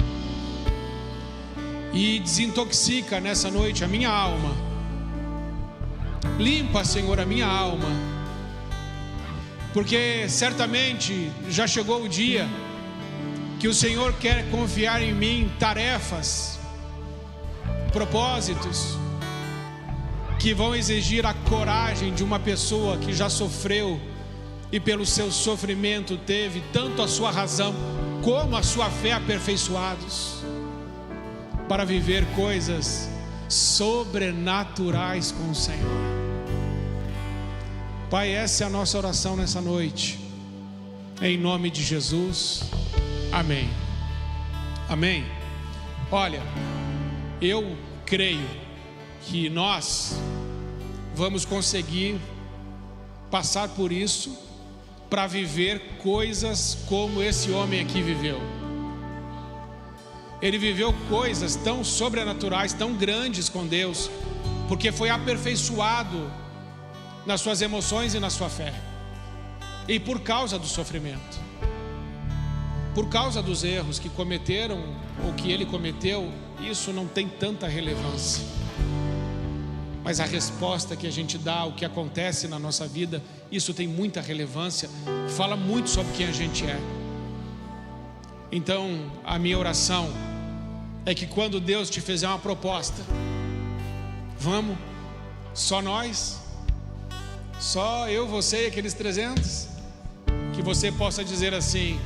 e desintoxica nessa noite a minha alma. Limpa, Senhor, a minha alma, porque certamente já chegou o dia que o Senhor quer confiar em mim tarefas, propósitos que vão exigir a coragem de uma pessoa que já sofreu e pelo seu sofrimento teve tanto a sua razão como a sua fé aperfeiçoados, para viver coisas sobrenaturais com o Senhor. Pai, essa é a nossa oração nessa noite, em nome de Jesus, amém. Amém. Olha, eu creio que nós vamos conseguir passar por isso para viver coisas como esse homem aqui viveu. Ele viveu coisas tão sobrenaturais, tão grandes com Deus, porque foi aperfeiçoado nas suas emoções e na sua fé. E por causa do sofrimento, por causa dos erros que cometeram ou que ele cometeu, isso não tem tanta relevância. Mas a resposta que a gente dá ao que acontece na nossa vida, isso tem muita relevância, fala muito sobre quem a gente é. Então, a minha oração é que quando Deus te fizer uma proposta, vamos, só nós, só eu, você e aqueles 300, que você possa dizer assim: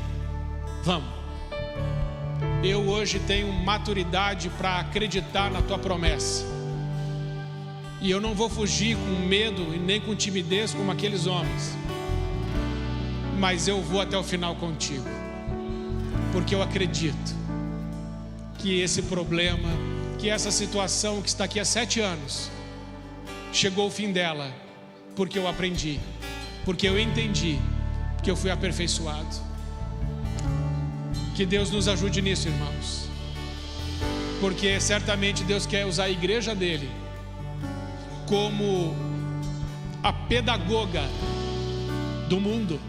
vamos, eu hoje tenho maturidade para acreditar na tua promessa, e eu não vou fugir com medo e nem com timidez como aqueles homens, mas eu vou até o final contigo, porque eu acredito que esse problema, que essa situação que está aqui há 7 anos, chegou o fim dela, porque eu aprendi, porque eu entendi, porque eu fui aperfeiçoado. Que Deus nos ajude nisso, irmãos, porque certamente Deus quer usar a igreja dele como a pedagoga do mundo.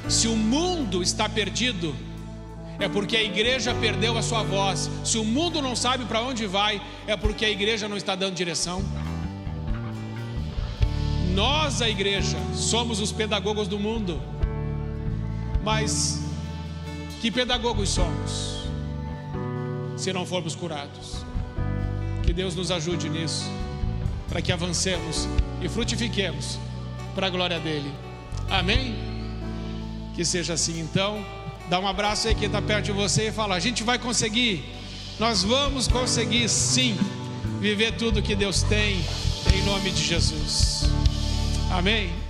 Se o mundo está perdido, é porque a igreja perdeu a sua voz. Se o mundo não sabe para onde vai, é porque a igreja não está dando direção. Nós, a igreja, somos os pedagogos do mundo. Mas que pedagogos somos se não formos curados? Que Deus nos ajude nisso, para que avancemos e frutifiquemos para a glória dele. Amém? Que seja assim então. Dá um abraço aí quem está perto de você e fala: a gente vai conseguir, nós vamos conseguir sim viver tudo que Deus tem, em nome de Jesus. Amém?